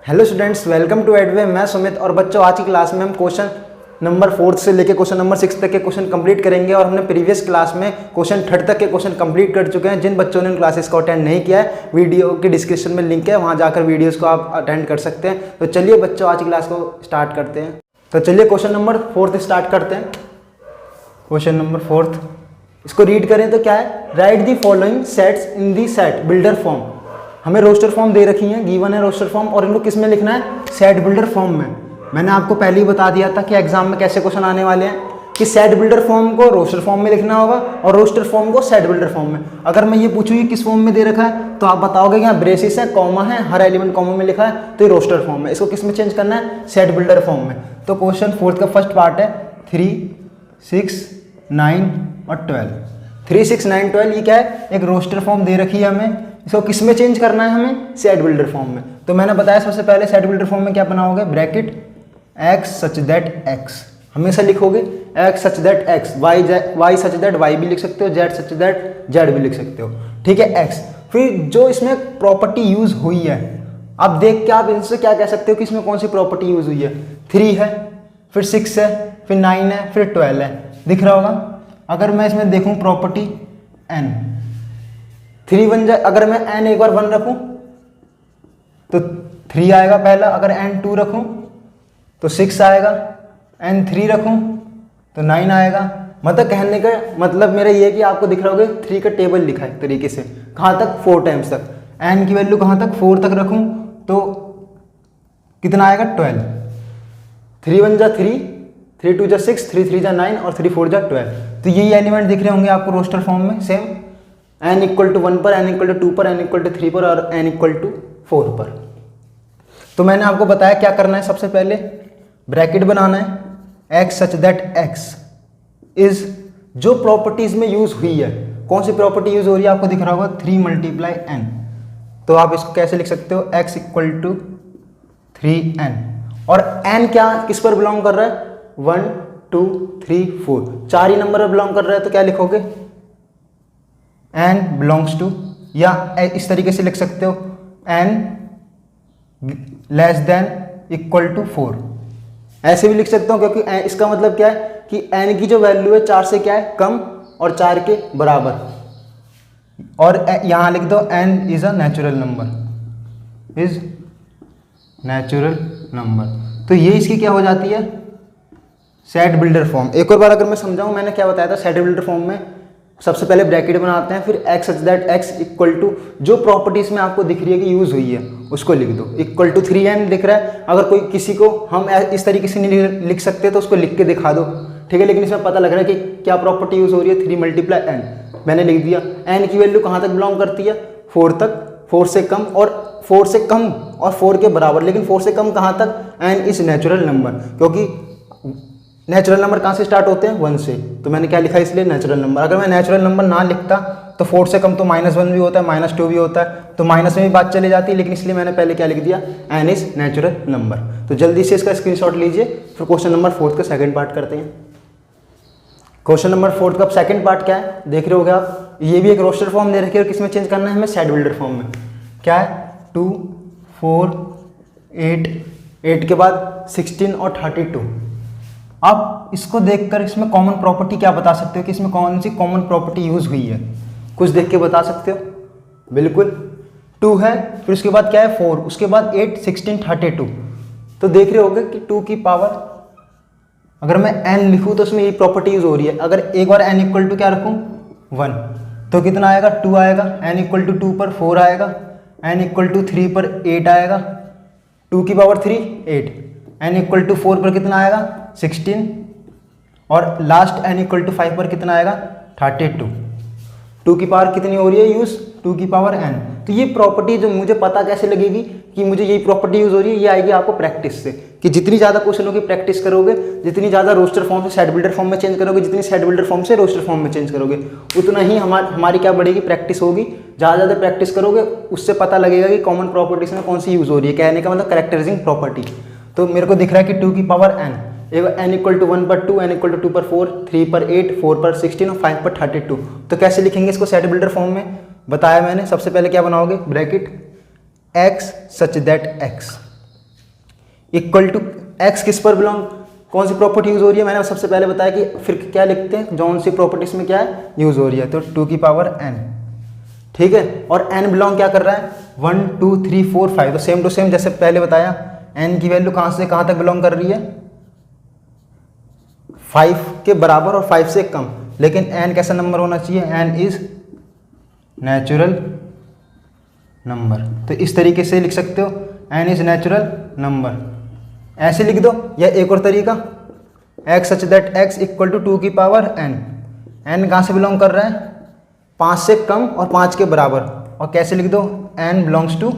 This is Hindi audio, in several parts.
हेलो स्टूडेंट्स, वेलकम टू एडवे। मैं सुमित। और बच्चों, आज की क्लास में हम क्वेश्चन नंबर 4 से लेकर क्वेश्चन नंबर 6 तक के क्वेश्चन कंप्लीट करेंगे। और हमने प्रीवियस क्लास में क्वेश्चन 3 तक के क्वेश्चन कंप्लीट कर चुके हैं। जिन बच्चों ने उन क्लासेस को अटेंड नहीं किया है, वीडियो के डिस्क्रिप्शन में लिंक है, वहाँ जाकर वीडियोस को आप अटेंड कर सकते हैं। तो चलिए बच्चों, आज की क्लास को स्टार्ट करते हैं। तो चलिए क्वेश्चन नंबर 4 स्टार्ट करते हैं। क्वेश्चन नंबर 4 इसको रीड करें तो क्या है, right the following sets in the set builder form. हमें रोस्टर फॉर्म दे रखी है, गिवन है रोस्टर फॉर्म, और इनको किस में लिखना है, सेट बिल्डर फॉर्म में। मैंने आपको पहले ही बता दिया था कि एग्जाम में कैसे क्वेश्चन आने वाले हैं कि सेट बिल्डर फॉर्म को रोस्टर फॉर्म में लिखना होगा और रोस्टर फॉर्म को सेट बिल्डर फॉर्म में। अगर मैं ये पूछूँ कि किस फॉर्म में दे रखा है, तो आप बताओगे कि यहाँ ब्रेसिस है, कॉमा है, हर एलिमेंट कॉमा में लिखा है, तो ये रोस्टर फॉर्म है। इसको किस में चेंज करना है, सेट बिल्डर फॉर्म में। तो क्वेश्चन 4 का फर्स्ट पार्ट है 3, 6, 9 और 12। 3, 6, 9, 12 ये क्या है, एक रोस्टर फॉर्म दे रखी है हमें। इसको किस में चेंज करना है हमें, सेट बिल्डर फॉर्म में। तो मैंने बताया सबसे पहले सेट बिल्डर फॉर्म में क्या बनाओगे, bracket x such that x हमेशा लिखोगे, x such that x, y such that y भी लिख सकते हो, z सच दैट z भी लिख सकते हो। ठीक है, x। फिर जो इसमें प्रॉपर्टी यूज हुई है, अब देख के आप इनसे क्या कह सकते हो कि इसमें कौन सी प्रॉपर्टी यूज हुई है। 3 है, फिर 6 है, फिर 9 है, फिर 12 है, दिख रहा होगा। अगर मैं इसमें देखूं प्रॉपर्टी n, 3 बन जाए। अगर मैं n एक बार 1 रखूं तो 3 आएगा पहला, अगर n 2 रखूं तो 6 आएगा, n 3 रखूं तो 9 आएगा। मतलब कहने का मतलब मेरा ये है कि आपको दिख रहा होगा 3 का टेबल लिखा है तरीके से, कहाँ तक, 4 टाइम्स तक। n की वैल्यू कहाँ तक, 4 तक रखूं तो कितना आएगा, 12। 3 1 जा 3, 3 2 जा 6, 3 3 जा 9 और 3 4 जा 12। तो यही एलिमेंट दिख रहे होंगे आपको रोस्टर फॉर्म में सेम, n इक्वल टू 1 पर, n इक्वल टू 2 पर, n इक्वल टू 3 पर और n इक्वल टू 4 पर। तो मैंने आपको बताया क्या करना है, सबसे पहले ब्रैकेट बनाना है, x such that x is, जो प्रॉपर्टीज में यूज हुई है, कौन सी प्रॉपर्टी यूज हो रही है आपको दिख रहा होगा, 3 × n। तो आप इसको कैसे लिख सकते हो, x इक्वल टू 3n। और n क्या किस पर बिलोंग कर रहा है, 1 2 3 4, 4 ही नंबर पर बिलोंग कर रहा है। तो क्या लिखोगे, n बिलोंग्स टू, या इस तरीके से लिख सकते हो, n less than equal to 4, ऐसे भी लिख सकता हूँ। क्योंकि इसका मतलब क्या है कि n की जो वैल्यू है 4 से क्या है, कम और 4 के बराबर। और यहां लिख दो n is a natural number, is natural number. तो ये इसकी क्या हो जाती है, सेट बिल्डर फॉर्म। एक और बार अगर मैं समझाऊं, मैंने क्या बताया था, सेट बिल्डर फॉर्म में सबसे पहले ब्रैकेट बनाते हैं, फिर x such that x equal to, जो प्रॉपर्टीज में आपको दिख रही है कि यूज हुई है उसको लिख दो, इक्वल टू 3n दिख रहा है। अगर कोई किसी को हम इस तरीके से नहीं लिख सकते तो उसको लिख के दिखा दो, ठीक है। लेकिन इसमें पता लग रहा है कि क्या प्रॉपर्टी यूज हो रही है, 3 × n मैंने लिख दिया। n की वैल्यू कहाँ तक बिलोंग करती है, 4 तक, 4 से कम और 4 से कम और 4 के बराबर। लेकिन 4 से कम कहाँ तक, n इज नेचुरल नंबर, क्योंकि नेचुरल नंबर कहाँ से स्टार्ट होते हैं, 1 से। तो मैंने क्या लिखा, इसलिए नेचुरल नंबर। अगर मैं नेचुरल नंबर ना लिखता तो 4 से कम तो -1 भी होता है, -2 भी होता है, तो माइनस में भी बात चली जाती है। लेकिन इसलिए मैंने पहले क्या लिख दिया, n इज नेचुरल नंबर। तो जल्दी से इसका स्क्रीनशॉट लीजिए, फिर क्वेश्चन नंबर 4 का सेकंड पार्ट करते हैं। क्वेश्चन नंबर 4 का सेकंड पार्ट क्या है, देख रहे होगे आप, ये भी एक रोस्टर फॉर्म दे रखी है और किसमें चेंज करना है हमें, सेट बिल्डर फॉर्म में। क्या है, 2 4 8, 8 के बाद 16 और 32। आप इसको देखकर इसमें कॉमन प्रॉपर्टी क्या बता सकते हो कि इसमें कौन सी कॉमन प्रॉपर्टी यूज हुई है, कुछ देख के बता सकते हो। बिल्कुल, 2 है, फिर उसके बाद क्या है, 4, उसके बाद 8 16 32। तो देख रहे होगे कि 2 की पावर, अगर मैं n लिखूँ तो उसमें ये प्रॉपर्टी यूज हो रही है। अगर एक बार n इक्वल टू क्या रखूँ, 1, तो कितना आएगा, 2 आएगा। n इक्वल टू 2 पर 4 आएगा, n इक्वल टू 3 पर 8 आएगा, 2 की पावर 3 8, n इक्वल टू 4 पर कितना आएगा, 16, और लास्ट n इक्वल टू 5 पर कितना आएगा, 32। 2 की पावर कितनी हो रही है यूज, 2 की पावर n। तो ये प्रॉपर्टी जो मुझे पता कैसे लगेगी कि मुझे यही प्रॉपर्टी यूज हो रही है, ये आएगी आपको प्रैक्टिस से, कि जितनी ज़्यादा क्वेश्चनों की प्रैक्टिस करोगे, जितनी ज़्यादा रोस्टर फॉर्म से सेट बिल्डर फॉर्म में चेंज करोगे, जितनी सेट बिल्डर फॉर्म से रोस्टर फॉर्म में चेंज करोगे, उतना ही हमारी क्या बढ़ेगी, प्रैक्टिस होगी। ज़्यादा प्रैक्टिस करोगे उससे पता लगेगा कि कॉमन प्रॉपर्टीज में कौन सी यूज हो रही है। कहने का मतलब कैरेक्टराइजिंग प्रॉपर्टी। तो मेरे को दिख रहा है कि 2 की power n, n equal to 1 पर 2, n इक्वल टू 2 पर 4, 3 पर 8, 4 पर 16 और 5 पर 32। तो कैसे लिखेंगे इसको सेट बिल्डर फॉर्म में, बताया मैंने। सबसे पहले क्या बनाओगे, bracket x such that x equal to x किस पर बिलोंग, कौन सी प्रॉपर्टी यूज़ हो रही है, मैंने सबसे पहले बताया कि फिर क्या लिखते हैं, कौन सी प्रॉपर्टीज में क्या है यूज़ हो रही है, तो 2 की पावर n, ठीक है। और n बिलोंग क्या कर रहा है 1 2 3 4 5, तो सेम टू सेम जैसे पहले बताया n की वैल्यू कहाँ से कहाँ तक बिलोंग कर रही है 5 के बराबर और 5 से कम, लेकिन n कैसा नंबर होना चाहिए, n इज नेचुरल नंबर। तो इस तरीके से लिख सकते हो n इज नेचुरल नंबर, ऐसे लिख दो। या एक और तरीका x such that x equal to 2 की पावर n, n कहाँ से बिलोंग कर रहा है 5 से कम और 5 के बराबर, और कैसे लिख दो n belongs to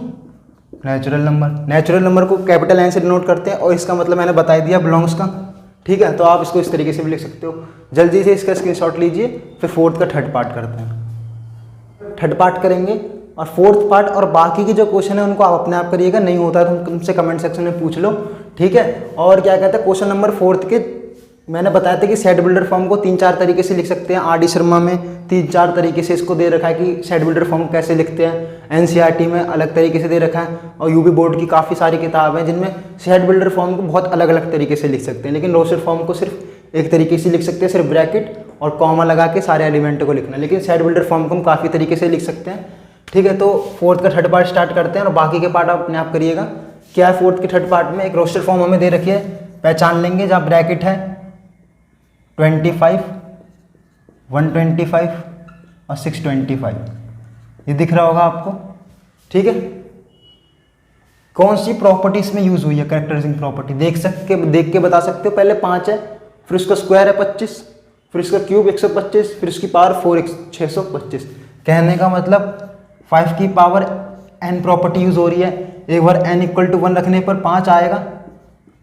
natural number. Natural number को कैपिटल n से डिनोट करते हैं और इसका मतलब मैंने बता दिया बिलोंग्स का, ठीक है। तो आप इसको इस तरीके से भी लिख सकते हो। जल्दी से इसका स्क्रीनशॉट लीजिए, फिर फोर्थ का थर्ड पार्ट करते हैं। थर्ड पार्ट करेंगे और फोर्थ पार्ट और बाकी के जो क्वेश्चन है उनको आप अपने आप करिएगा, नहीं होता है तो तुमसे कमेंट सेक्शन में पूछ लो, ठीक है। और क्या कहते हैं क्वेश्चन नंबर फोर्थ के मैंने बताया था कि सेट बिल्डर फॉर्म को 3-4 तरीके से लिख सकते हैं। आर.डी. शर्मा में 3-4 तरीके से इसको दे रखा है कि सेट बिल्डर फॉर्म कैसे लिखते हैं, एनसीईआरटी में अलग तरीके से दे रखा है, और यूपी बोर्ड की काफ़ी सारी किताब हैं जिनमें सेट बिल्डर फॉर्म को बहुत अलग अलग तरीके से लिख सकते हैं, लेकिन रोस्टर फॉर्म को सिर्फ एक तरीके से लिख सकते हैं, सिर्फ ब्रैकेट और कॉमा लगा के सारे एलिमेंट को लिखना। लेकिन सेट बिल्डर फॉर्म को हम काफ़ी तरीके से लिख सकते हैं, ठीक है। तो फोर्थ का थर्ड पार्ट स्टार्ट करते हैं और बाकी के पार्ट आप अपने आप करिएगा। क्या है फोर्थ के थर्ड पार्ट में, एक रोस्टर फॉर्म हमें दे रखी है, पहचान लेंगे, जहाँ ब्रैकेट है 25 125 और 625, ये दिख रहा होगा आपको, ठीक है। कौन सी प्रॉपर्टी इसमें यूज हुई है, कैरेक्टराइजिंग प्रॉपर्टी देख के बता सकते हो। पहले 5 है, फिर उसका स्क्वायर है 25, फिर उसका क्यूब 125, फिर उसकी पावर 4 625। कहने का मतलब 5 की पावर n प्रॉपर्टी यूज हो रही है। एक बार n इक्वल टू 1 रखने पर 5 आएगा,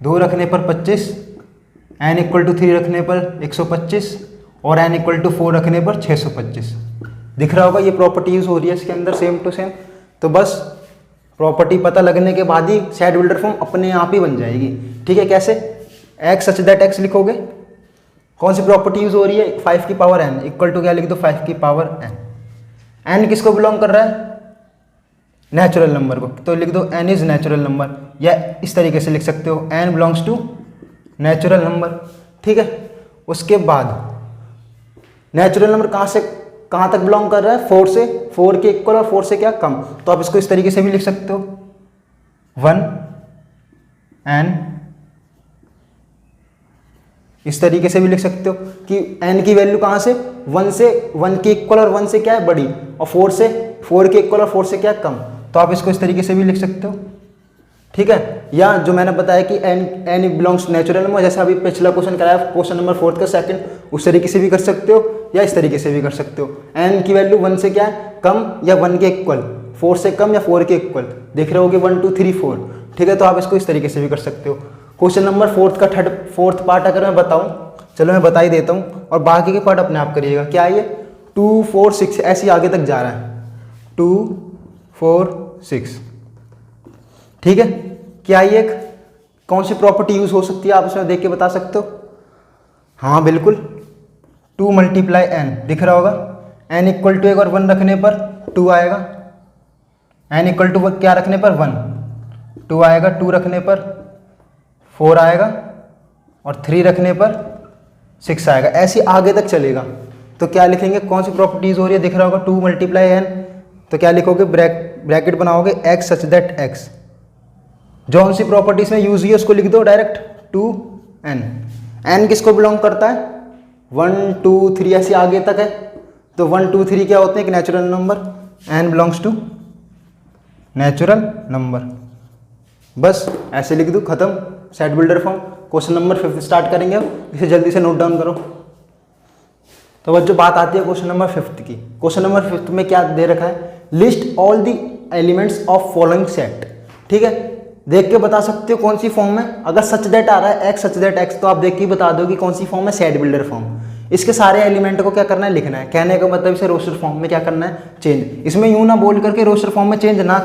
2 रखने पर 25, n इक्वल टू 3 रखने पर 125 और n इक्वल टू 4 रखने पर 625। दिख रहा होगा ये प्रॉपर्टी यूज हो रही है इसके अंदर सेम टू सेम। तो बस प्रॉपर्टी पता लगने के बाद ही सेट बिल्डर फॉर्म अपने आप ही बन जाएगी, ठीक है। कैसे, x सच दैट x लिखोगे, कौन सी प्रॉपर्टी यूज हो रही है 5 की पावर n इक्वल टू क्या लिख दो 5 की पावर n। n किसको बिलोंग कर रहा है, नेचुरल नंबर को, तो लिख दो n इज नेचुरल नंबर, या इस तरीके से लिख सकते हो n belongs to natural number, ठीक है। उसके बाद नेचुरल नंबर कहाँ से कहाँ तक बिलोंग कर रहा है, 4 से, 4 के इक्वल और 4 से क्या कम, तो आप इसको इस तरीके से भी लिख सकते हो 1 n, इस तरीके से भी लिख सकते हो कि n की वैल्यू कहाँ से 1 के इक्वल और 1 से क्या है बड़ी, और 4 के इक्वल और 4 से क्या कम, तो आप इसको इस तरीके से भी लिख सकते हो, ठीक है। या जो मैंने बताया कि n बिलोंग्स नेचुरल नंबर, जैसे अभी पिछला क्वेश्चन कराया क्वेश्चन नंबर 4 का सेकंड, उस तरीके से भी कर सकते हो या इस तरीके से भी कर सकते हो। n की वैल्यू 1 से क्या है कम या 1 के इक्वल, 4 से कम या 4 के इक्वल, देख रहे होगे 1 2 3 4, ठीक है। तो आप इसको इस तरीके से भी कर सकते हो। क्वेश्चन नंबर फोर्थ पार्ट अगर मैं बताऊँ, चलो मैं बता ही देता हूँ, और बाकी के पार्ट अपने आप करिएगा। क्या है ये 2 4 6 ऐसे आगे तक जा रहा है, 2 4 6, ठीक है। क्या ये एक कौन सी प्रॉपर्टी यूज हो सकती है, आप इसमें देख के बता सकते हो। हाँ बिल्कुल, 2 मल्टीप्लाई n, दिख रहा होगा, n इक्वल टू एक और 1 रखने पर 2 आएगा, n इक्वल टू क्या रखने पर 1, 2 आएगा, 2 रखने पर 4 आएगा और 3 रखने पर 6 आएगा, ऐसे आगे तक चलेगा। तो क्या लिखेंगे, कौन सी प्रॉपर्टीज हो रही है, दिख रहा होगा 2 मल्टीप्लाई n, तो क्या लिखोगे ब्रैकेट बनाओगे x सच दैट x, जो सी प्रॉपर्टीज में यूज हुई है उसको लिख दो डायरेक्ट 2n। n किसको बिलोंग करता है 1 2 3 ऐसे आगे तक है, तो 1 2 3 क्या होते हैं, एक natural number, n belongs to natural number. बस ऐसे लिख दो, खत्म set builder form. Question number 5 start करेंगे अब, इसे जल्दी से नोट डाउन करो। तो बस जो बात आती है क्वेश्चन नंबर 5 की, क्वेश्चन नंबर 5 में क्या दे रखा है, list all the elements of following set, ठीक है। देख के बता सकते हो कौन सी फॉर्म में, अगर सच दैट आ रहा है x सच दैट x, तो आप देख के बता दो कि कौन सी फॉर्म है, सेट बिल्डर फॉर्म। इसके सारे एलिमेंट को क्या करना है, लिखना है। कहने का मतलब इसे रोस्टर फॉर्म में क्या करना है, चेंज। इसमें यूं ना बोल करके रोस्टर फॉर्म में चेंज ना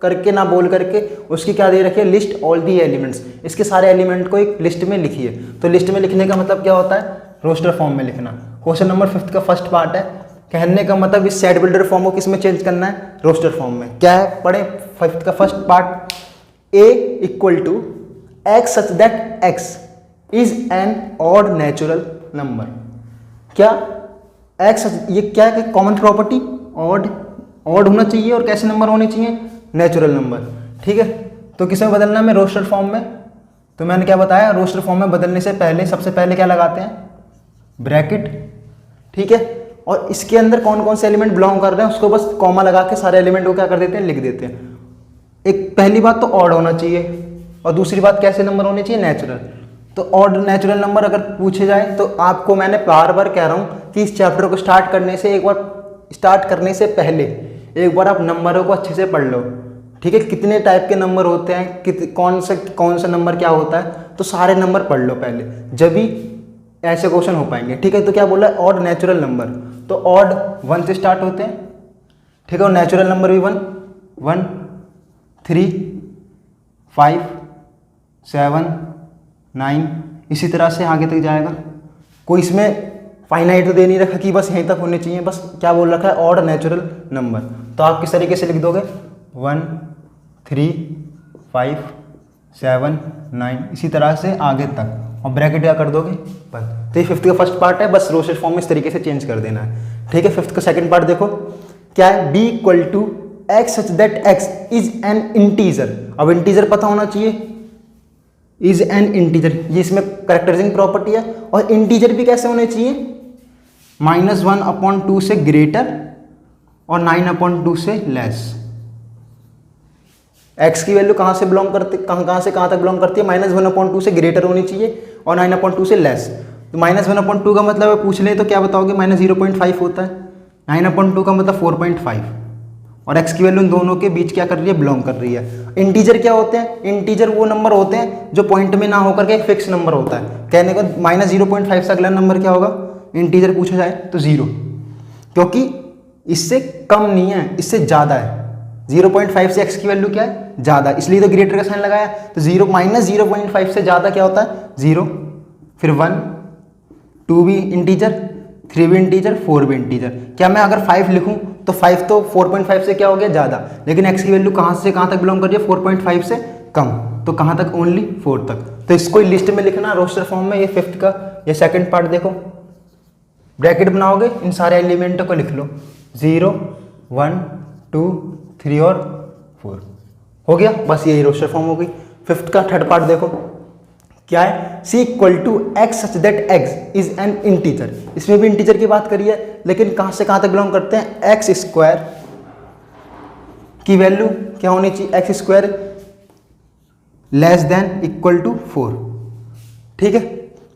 करके ना बोल करके उसकी क्या दे रखी है, लिस्ट ऑल दी एलिमेंट्स, इसके सारे एलिमेंट को एक लिस्ट में लिखिए। तो लिस्ट में लिखने का मतलब क्या होता है, रोस्टर फॉर्म में लिखना। क्वेश्चन नंबर 5 का फर्स्ट पार्ट है, कहने का मतलब इस सेट बिल्डर फॉर्म को किस में चेंज करना है, रोस्टर फॉर्म में। क्या है, पढ़े 5 का first part, a equal to x such that x is an odd natural number. क्या एक्स, ये क्या है, कॉमन प्रॉपर्टी, ऑड होना चाहिए और कैसे नंबर होने चाहिए, नेचुरल नंबर। ठीक है, तो किस में बदलना है, रोस्टर फॉर्म में। तो मैंने क्या बताया, रोस्टर फॉर्म में बदलने से पहले सबसे पहले क्या लगाते हैं, ब्रैकेट। ठीक है, और इसके अंदर कौन कौन से एलिमेंट बिलोंग कर रहे हैं उसको बस कॉमा लगा के सारे एलिमेंट को क्या कर देते हैं, लिख देते हैं। एक पहली बात तो ऑड होना चाहिए और दूसरी बात कैसे नंबर होने चाहिए, नेचुरल। तो ऑड नेचुरल नंबर अगर पूछे जाए तो आपको मैंने बार बार कह रहा हूँ कि इस चैप्टर को स्टार्ट करने से पहले एक बार आप नंबरों को अच्छे से पढ़ लो। ठीक है, कितने टाइप के नंबर होते हैं, कौन सा नंबर क्या होता है, तो सारे नंबर पढ़ लो पहले, जब भी ऐसे क्वेश्चन हो पाएंगे। ठीक है, तो क्या बोला है, ऑड नेचुरल नंबर, तो ऑड 1 से स्टार्ट होते हैं। ठीक है, और नेचुरल नंबर भी 1, 3, 5, 7, 9, इसी तरह से आगे तक जाएगा। कोई इसमें फाइनाइट तो दे नहीं रखा कि बस यहीं तक होने चाहिए, बस क्या बोल रखा है, ऑड नेचुरल नंबर। तो आप किस तरीके से लिख दोगे, 1, 3, 5, 7, 9, इसी तरह से आगे तक, और ब्रैकेट क्या कर दोगे बस। तो ये फिफ्थ का फर्स्ट पार्ट है, बस रोस्टर फॉर्म में इस तरीके से चेंज कर देना है। ठीक है, फिफ्थ का सेकंड पार्ट देखो क्या है, b equal to x such that x is an integer. अब इंटीजर पता होना चाहिए, इज एन इंटीजर, ये इसमें कैरेक्टराइजिंग प्रॉपर्टी है। और इंटीजर भी कैसे होने चाहिए, -1/2 से ग्रेटर और 9/2 से लेस। एक्स की वैल्यू कहाँ से बिलोंग करती, कहाँ से कहाँ तक बिलोंग करती है, -1/2 से ग्रेटर होनी चाहिए और 9/2 से लेस। तो -1/2 का मतलब पूछ ले तो क्या बताओगे, -0.5 होता है, 9/2 का मतलब 4.5, और x की वैल्यू इन दोनों के बीच क्या कर रही है, बिलोंग कर रही है। इंटीजर क्या होते हैं, इंटीजर वो नंबर होते हैं जो पॉइंट में ना होकर के एक फिक्स नंबर होता है। कहने को -0.5 से अगला नंबर क्या होगा, इंटीजर पूछा जाए तो 0, क्योंकि इससे कम नहीं है, इससे ज़्यादा है। 0.5 से x की वैल्यू क्या है, ज़्यादा, इसलिए तो ग्रेटर का साइन लगाया। तो 0 से ज़्यादा क्या होता है, 0, फिर 1, 2 भी इंटीजर, 3 भी इंटीजर, 4 भी इंटीजर। क्या मैं अगर 5 लिखूं तो 5 तो 4.5 से क्या हो गया, ज़्यादा, लेकिन x की वैल्यू कहाँ से कहाँ तक बिलोंग कर रही है, 4.5 से कम, तो कहाँ तक, ओनली 4 तक। तो इसको लिस्ट में लिखना रोस्टर फॉर्म में। ये फिफ्थ का ये सेकंड पार्ट देखो, ब्रैकेट बनाओगे, इन सारे एलिमेंटों को लिख लो, 0, 1, 2, 3 और 4 हो गया, बस यही रोस्टर फॉर्म हो गई। फिफ्थ का थर्ड पार्ट देखो क्या है, c equal to x such that x is an integer. इसमें भी इंटीजर की बात करी है, लेकिन कहां से कहां तक बिलोंग करते हैं, एक्स स्क्वायर की वैल्यू क्या होनी चाहिए, x square less than equal to 4। ठीक है,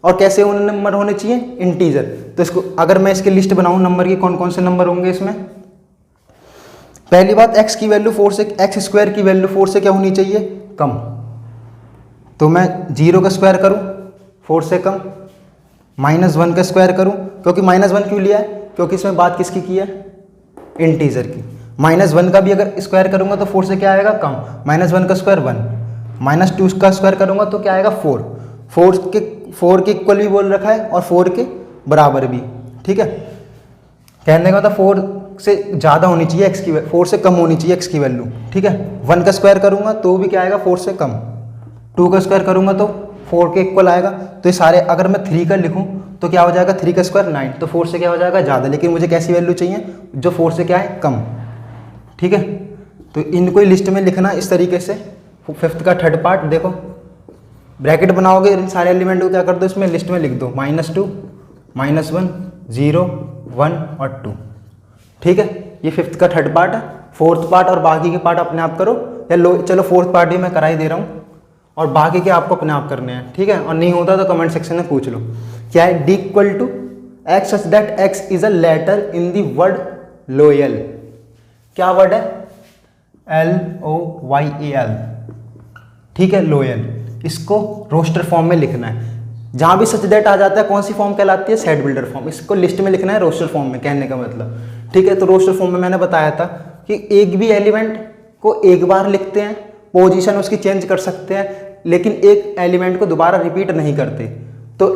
और कैसे नंबर होने चाहिए, इंटीजर। तो इसको अगर मैं इसकी लिस्ट बनाऊं नंबर की, कौन कौन से नंबर होंगे इसमें, पहली बात x की वैल्यू 4 से, एक्स स्क्वायर की वैल्यू 4 से क्या होनी चाहिए, कम। तो मैं 0 का स्क्वायर करूं 4 से कम, -1 का स्क्वायर करूं, क्योंकि -1 क्यों लिया है, क्योंकि इसमें बात किसकी की है, इंटीजर की। -1 का भी अगर स्क्वायर करूंगा तो 4 से क्या आएगा, कम, -1 का स्क्वायर 1, -2 का स्क्वायर करूंगा तो क्या आएगा, 4 के इक्वल भी बोल रखा है और 4 के बराबर भी। ठीक है, कहने का मतलब 4 से ज़्यादा होनी चाहिए x की, 4 से कम होनी चाहिए x की वैल्यू। ठीक है, 1 का स्क्वायर करूंगा तो भी क्या आएगा, 4 से कम, 2 का स्क्वायर करूंगा तो 4 के इक्वल आएगा। तो ये सारे, अगर मैं 3 का लिखूं तो क्या हो जाएगा, 3 का स्क्वायर 9, तो 4 से क्या हो जाएगा, ज़्यादा, लेकिन मुझे कैसी वैल्यू चाहिए, जो 4 से क्या है, कम। ठीक है, तो इनको लिस्ट में लिखना इस तरीके से। फिफ्थ का थर्ड पार्ट देखो, ब्रैकेट बनाओगे, इन सारे एलिमेंट को क्या कर दो, इसमें लिस्ट में लिख दो, -2, -1, 0, 1 और 2। ठीक है, ये फिफ्थ का थर्ड पार्ट है। फोर्थ पार्ट और बाकी के पार्ट अपने आप करो, या लो, चलो फोर्थ पार्ट भी मैं करा ही दे रहा हूँ, और बाकी के आपको अपने आप करने हैं। ठीक है, और नहीं होता तो कमेंट सेक्शन में पूछ लो। क्या है, d equal to x such that x is a letter in the word loyal. क्या वर्ड है, LOYAL। ठीक है, लोयल, इसको रोस्टर फॉर्म में लिखना है। जहां भी सच दैट आ जाता है, कौन सी फॉर्म कहलाती है, सेट बिल्डर फॉर्म। इसको लिस्ट में लिखना है रोस्टर फॉर्म में, कहने का मतलब। ठीक है, तो रोस्टर फॉर्म में मैंने बताया था कि एक भी एलिमेंट को एक बार लिखते हैं, पोजीशन उसकी चेंज कर सकते हैं, लेकिन एक एलिमेंट को दोबारा रिपीट नहीं करते। तो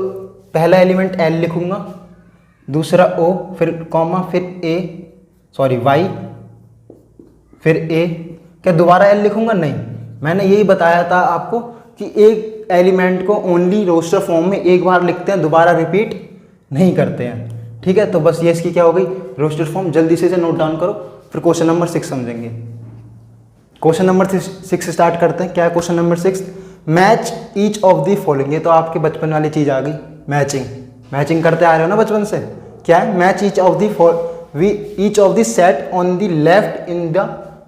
पहला एलिमेंट L लिखूंगा, दूसरा O, फिर कॉमा, फिर Y, फिर A। क्या दोबारा L लिखूंगा, नहीं। मैंने यही बताया था आपको कि एक एलिमेंट को ओनली रोस्टर फॉर्म में एक बार लिखते हैं, दोबारा रिपीट नहीं करते हैं। ठीक है, तो बस ये इसकी क्या हो गई रोस्टर फॉर्म। जल्दी से इसे नोट डाउन करो, फिर क्वेश्चन नंबर 6 समझेंगे। क्वेश्चन नंबर 6 स्टार्ट करते हैं। क्या है question number 6? Match each of the following. ये तो आपके बचपन वाली चीज़ आ गई, मैचिंग करते आ रहे हो ना बचपन से। क्या है? Match each of the set on the left in the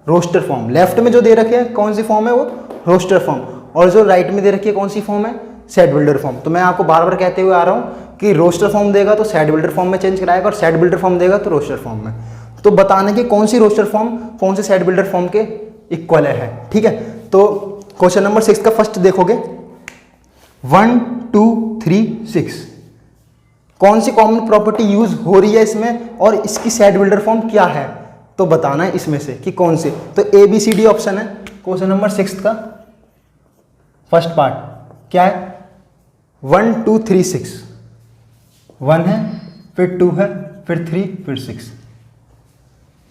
roster form. Left में जो दे रखे हैं कौन सी फॉर्म है? वो रोस्टर फॉर्म। और जो राइट में दे रखी है कौन सी फॉर्म है? Set builder form. तो मैं आपको बार बार कहते हुए आ रहा हूँ कि रोस्टर फॉर्म देगा तो सेट बिल्डर फॉर्म में चेंज कराएगा, और सेट बिल्डर फॉर्म देगा तो रोस्टर फॉर्म में। तो बताने की कौन सी रोस्टर फॉर्म कौन से सेट बिल्डर फॉर्म के इक्वल है। ठीक है, तो क्वेश्चन नंबर 6 का फर्स्ट देखोगे 1 2 3 6। कौन सी कॉमन प्रॉपर्टी यूज हो रही है इसमें और इसकी सेट बिल्डर फॉर्म क्या है, तो बताना है इसमें से कि कौन से। तो ABCD ऑप्शन है क्वेश्चन नंबर 6 का फर्स्ट पार्ट। क्या है? 1 2 3 6। 1 है, फिर 2 है, फिर 3, फिर 6।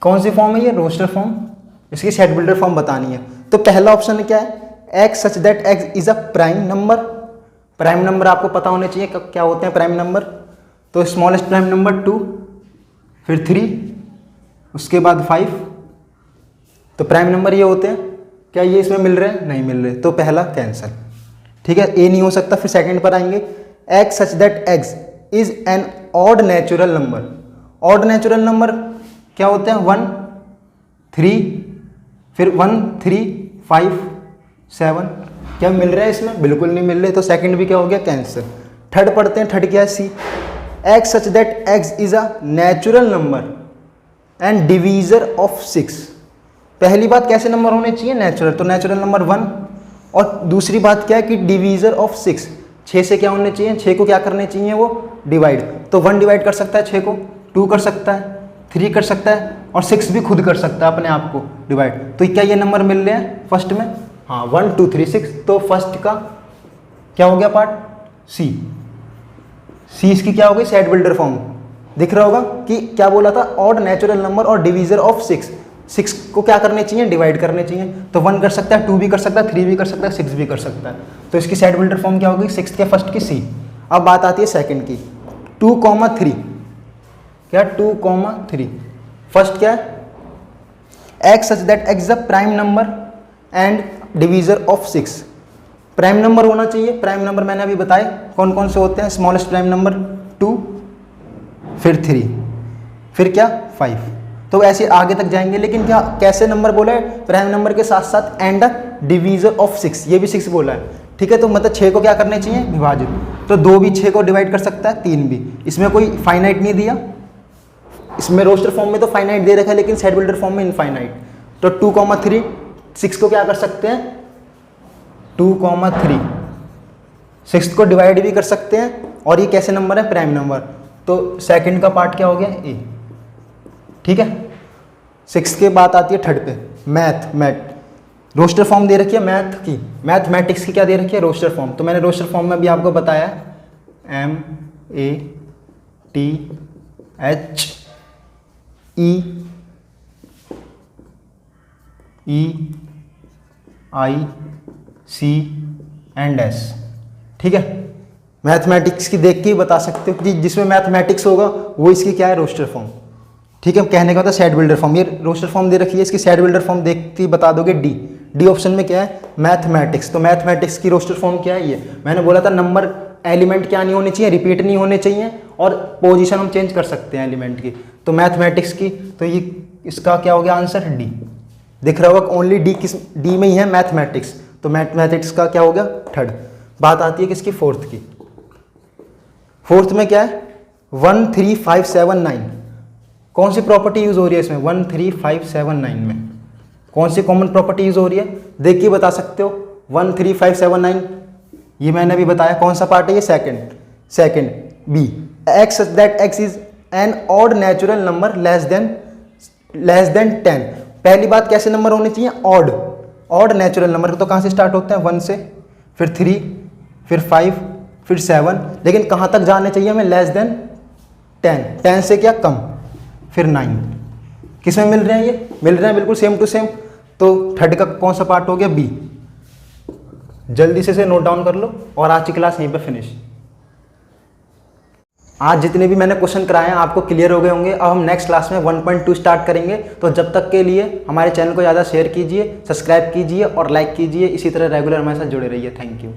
कौन सी फॉर्म है ये? Roster form. इसकी सेट बिल्डर फॉर्म बतानी है। तो पहला ऑप्शन क्या है? x such that x is a prime number. Prime number आपको पता होने चाहिए क्या होते हैं प्राइम नंबर। तो स्मॉलेस्ट प्राइम नंबर 2, फिर 3, उसके बाद 5। तो प्राइम नंबर ये होते हैं। क्या ये इसमें मिल रहे हैं? नहीं मिल रहे, तो पहला कैंसिल। ठीक है, ए नहीं हो सकता। फिर सेकंड पर आएंगे x such that x is an odd natural number. Odd natural number क्या होते हैं? 1 3, फिर 1 3 5 7। क्या मिल रहा है इसमें? बिल्कुल नहीं मिल रहे, तो सेकंड भी क्या हो गया? कैंसिल। थर्ड पढ़ते हैं। थर्ड क्या है? C x such that x is a natural number and divisor of 6। पहली बात कैसे नंबर होने चाहिए? नेचुरल। तो नेचुरल नंबर 1। और दूसरी बात क्या है कि डिवीजर ऑफ 6। 6 से क्या होने चाहिए? 6 को क्या करने चाहिए? वो डिवाइड। तो 1 डिवाइड कर सकता है 6 को, 2 कर सकता है, 3 कर सकता है, और 6 भी खुद कर सकता है अपने आप को डिवाइड। तो क्या ये नंबर मिल रहे हैं फर्स्ट में? हाँ, 1 2 3 6। तो फर्स्ट का क्या हो गया पार्ट? C इसकी क्या हो गई? Set builder form. दिख रहा होगा कि क्या बोला था? ऑड नेचुरल नंबर और डिवीजर ऑफ 6 को क्या करने चाहिए? डिवाइड करने चाहिए। तो 1 कर सकता है, 2 भी कर सकता है, 3 भी कर सकता है, 6 भी कर सकता है। तो इसकी सेट बिल्डर फॉर्म क्या होगी? 6 के फर्स्ट की C। अब बात आती है सेकंड की 2 3। क्या 2 3? फर्स्ट क्या है? x such that x is a prime number and divisor of 6। Prime number होना चाहिए। प्राइम नंबर मैंने अभी बताए कौन कौन से होते हैं। स्मॉलेस्ट प्राइम नंबर 2, फिर 3, फिर क्या? 5। तो ऐसे आगे तक जाएंगे, लेकिन क्या कैसे नंबर बोला है? प्राइम नंबर के साथ साथ एंड डिवीजर ऑफ 6, ये भी 6 बोला है। ठीक है, तो मतलब 6 को क्या करने चाहिए? विभाजित। तो 2 भी 6 को डिवाइड कर सकता है, 3 भी। इसमें कोई फाइनाइट नहीं दिया। इसमें रोस्टर फॉर्म में तो फाइनाइट दे रखा है, लेकिन सेट बिल्डर फॉर्म में इनफाइनाइट। तो 2 3 6 को क्या कर सकते हैं? 2 3 6 को डिवाइड भी कर सकते हैं। और ये कैसे नंबर है? Prime number. तो सेकंड का पार्ट क्या हो गया? A। ठीक है, 6 के बाद आती है थर्ड पे मैथ रोस्टर फॉर्म दे रखी है मैथ की। मैथमेटिक्स की क्या दे रखी है? Roster form. तो मैंने रोस्टर फॉर्म में भी आपको बताया MATHEEICS। ठीक है, मैथमेटिक्स की देख के ही बता सकते हो कि जिसमें मैथमेटिक्स होगा वो इसकी क्या है? Roster form. ठीक है, कहने का होता है सेट बिल्डर फॉर्म। ये रोस्टर फॉर्म दे रखी है, इसकी सेट बिल्डर फॉर्म देखते ही बता दोगे डी ऑप्शन में क्या है? मैथमेटिक्स। तो मैथमेटिक्स की रोस्टर फॉर्म क्या है? ये मैंने बोला था नंबर एलिमेंट क्या नहीं होने चाहिए? रिपीट नहीं होने चाहिए, और पोजीशन हम चेंज कर सकते हैं एलिमेंट की। तो मैथमेटिक्स की, तो ये इसका क्या हो गया आंसर? डी। दिख रहा होगा ओनली डी में ही है मैथमेटिक्स। तो मैथमेटिक्स का क्या हो गया? थर्ड। बात आती है किसकी? फोर्थ की। फोर्थ में क्या है? 1 3 5 7 9। कौन सी प्रॉपर्टी यूज हो रही है इसमें? 1 3 5 7 9 में कौन सी कॉमन प्रॉपर्टी यूज हो रही है? देख के बता सकते हो। 1 3 5 7 9 ये मैंने अभी बताया। कौन सा पार्ट है ये? Second b. x that x is an odd natural number less than 10। पहली बात कैसे नंबर होने चाहिए? Odd natural number. तो कहाँ से स्टार्ट होते हैं? 1 से, फिर 3, फिर 5, फिर 7। लेकिन कहाँ तक जाने चाहिए हमें? लेस देन 10 से क्या? कम, फिर 9। किस में मिल रहे हैं ये? मिल रहे हैं बिल्कुल सेम टू सेम। तो थर्ड का कौन सा पार्ट हो गया? बी। जल्दी से नोट डाउन कर लो और आज की क्लास यहीं पे फिनिश। आज जितने भी मैंने क्वेश्चन कराए हैं आपको क्लियर हो गए होंगे। अब हम नेक्स्ट क्लास में 1.2 स्टार्ट करेंगे। तो जब तक के लिए हमारे चैनल को ज़्यादा शेयर कीजिए, सब्सक्राइब कीजिए और लाइक कीजिए। इसी तरह रेगुलर हमारे साथ जुड़े रहिए। Thank you.